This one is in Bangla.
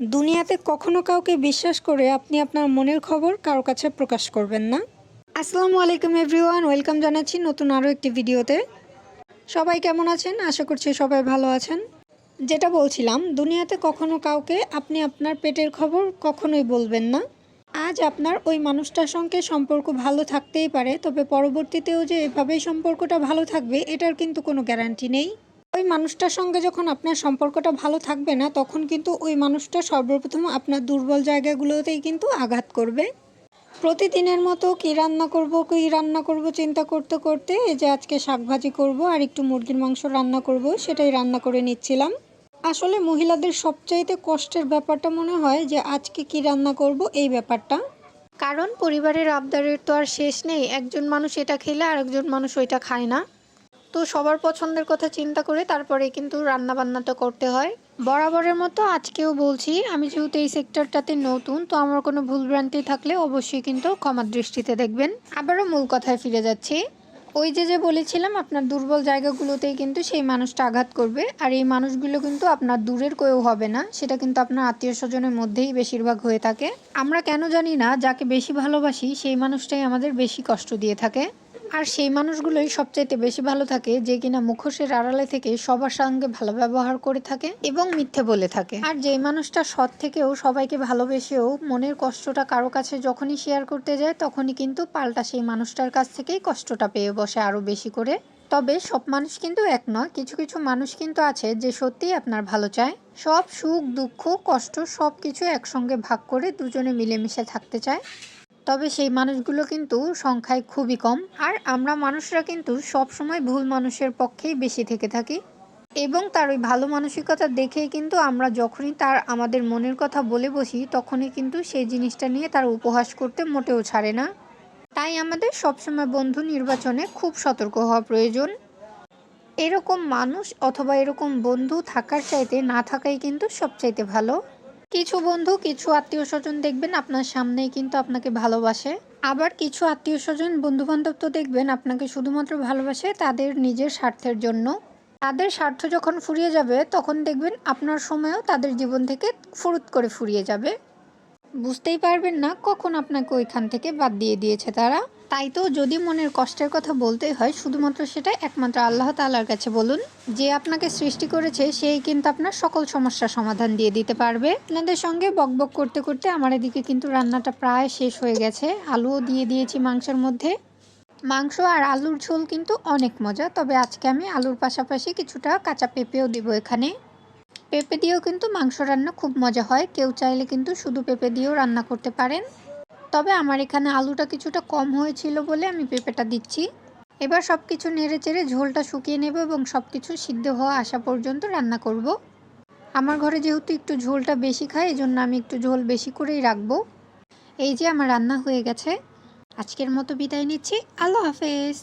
দুনিয়াতে কখনো কাউকে বিশ্বাস করে আপনি আপনার মনের খবর কারো কাছে প্রকাশ করবেন না। আসসালামু আলাইকুম এভরিওয়ান, ওয়েলকাম জানাচ্ছি নতুন আরও একটি ভিডিওতে। সবাই কেমন আছেন? আশা করছি সবাই ভালো আছেন। যেটা বলছিলাম, দুনিয়াতে কখনো কাউকে আপনি আপনার পেটের খবর কখনোই বলবেন না। আজ আপনার ওই মানুষটার সঙ্গে সম্পর্ক ভালো থাকতেই পারে, তবে পরবর্তীতেও যে এভাবেই সম্পর্কটা ভালো থাকবে এটার কিন্তু কোনো গ্যারান্টি নেই। ওই মানুষটার সঙ্গে যখন আপনার সম্পর্কটা ভালো থাকবে না, তখন কিন্তু ওই মানুষটা সর্বপ্রথম আপনার দুর্বল জায়গাগুলোতেই কিন্তু আঘাত করবে। প্রতিদিনের মতো কী রান্না করব চিন্তা করতে করতে এই যে আজকে শাকভাজি করব আর একটু মুরগির মাংস রান্না করব, সেটাই রান্না করে নিচ্ছিলাম। আসলে মহিলাদের সবচাইতে কষ্টের ব্যাপারটা মনে হয় যে আজকে কি রান্না করব এই ব্যাপারটা। কারণ পরিবারের আবদারের তো আর শেষ নেই, একজন মানুষ এটা খেলে আরেকজন মানুষ ওইটা খায় না। তো সবার পছন্দের কথা চিন্তা করে তারপরে কিন্তু রান্নাবান্নাটা করতে হয়। বরাবরের মতো আজকেও বলছি, আমি যেহেতু এই সেক্টরটাতে নতুন, তো আমার কোনো ভুলভ্রান্তি থাকলে অবশ্যই কিন্তু ক্ষমার দৃষ্টিতে দেখবেন। আবারও মূল কথায় ফিরে যাচ্ছি। ওই যে বলেছিলাম, আপনার দুর্বল জায়গাগুলোতেই কিন্তু সেই মানুষটা আঘাত করবে, আর এই মানুষগুলো কিন্তু আপনার দূরের কেউ হবে না, সেটা কিন্তু আপনার আত্মীয় স্বজনের মধ্যেই বেশিরভাগ হয়ে থাকে। আমরা কেন জানি না, যাকে বেশি ভালোবাসি সেই মানুষটাই আমাদের বেশি কষ্ট দিয়ে থাকে। আর সেই মানুষগুলোই সবচাইতে বেশি ভালো থাকে যে কিনা মুখোশের আড়ালে থেকে সবার সঙ্গে ভালো ব্যবহার করে থাকে এবং মিথ্যে বলে থাকে। আর যেই মানুষটা সৎ থেকেও সবাইকে ভালোবেসেও মনের কষ্টটা কারো কাছে যখনই শেয়ার করতে যায়, তখনই কিন্তু পাল্টা সেই মানুষটার কাছ থেকেই কষ্টটা পেয়ে বসে আরও বেশি করে। তবে সব মানুষ কিন্তু এক নয়, কিছু কিছু মানুষ কিন্তু আছে যে সত্যিই আপনার ভালো চায়। সব সুখ দুঃখ কষ্ট সব কিছু একসঙ্গে ভাগ করে দুজনে মিলেমিশে থাকতে চায়। তবে সেই মানুষগুলো কিন্তু সংখ্যায় খুবই কম। আর আমরা মানুষরা কিন্তু সব সময় ভুল মানুষের পক্ষেই বেশি থেকে থাকি, এবং তার ওই ভালো মানসিকতা দেখেই কিন্তু আমরা যখনই তার আমাদের মনের কথা বলে বসি, তখনই কিন্তু সেই জিনিসটা নিয়ে তার উপহাস করতে মোটেও ছাড়ে না। তাই আমাদের সবসময় বন্ধু নির্বাচনে খুব সতর্ক হওয়া প্রয়োজন। এরকম মানুষ অথবা এরকম বন্ধু থাকার চাইতে না থাকাই কিন্তু সবচাইতে ভালো। কিছু বন্ধু কিছু আত্মীয় স্বজন দেখবেন আপনার সামনেই কিন্তু আপনাকে ভালোবাসে, আবার কিছু আত্মীয় স্বজন বন্ধু বান্ধব তো দেখবেন আপনাকে শুধুমাত্র ভালোবাসে তাদের নিজের স্বার্থের জন্য। তাদের স্বার্থ যখন ফুরিয়ে যাবে, তখন দেখবেন আপনার সময়ও তাদের জীবন থেকে ফুরুত করে ফুরিয়ে যাবে। বুঝতেই পারবেন না কখন আপনাকে ওইখান থেকে বাদ দিয়ে দিয়েছে তারা। তাই তো যদি মনের কষ্টের কথা বলতেই হয়, শুধুমাত্র সেটা একমাত্র আল্লাহ তাআলার কাছে বলুন। যে আপনাকে সৃষ্টি করেছে সেই কিন্তু আপনার সকল সমস্যার সমাধান দিয়ে দিতে পারবে। আপনাদের সঙ্গে বকবক করতে করতে আমার এদিকে কিন্তু রান্নাটা প্রায় শেষ হয়ে গেছে। আলুও দিয়ে দিয়েছি মাংসের মধ্যে। মাংস আর আলুর ঝোল কিন্তু অনেক মজা, তবে আজকে আমি আলুর পাশাপাশি কিছুটা কাঁচা পেঁপেও দেবো এখানে। পেঁপে দিয়েও কিন্তু মাংস রান্না খুব মজা হয়, কেউ চাইলে কিন্তু শুধু পেঁপে দিয়েও রান্না করতে পারেন। তবে আমার এখানে আলুটা কিছুটা কম হয়েছিল বলে আমি পেঁপেটা দিচ্ছি। এবার সব কিছু নেড়ে চেড়ে ঝোলটা শুকিয়ে নেব এবং সব কিছু সিদ্ধ হওয়া আসা পর্যন্ত রান্না করব। আমার ঘরে যেহেতু একটু ঝোলটা বেশি খায়, এই জন্য আমি একটু ঝোল বেশি করেই রাখবো। এই যে আমার রান্না হয়ে গেছে। আজকের মতো বিদায় নিচ্ছি। আল্লাহ হাফেজ।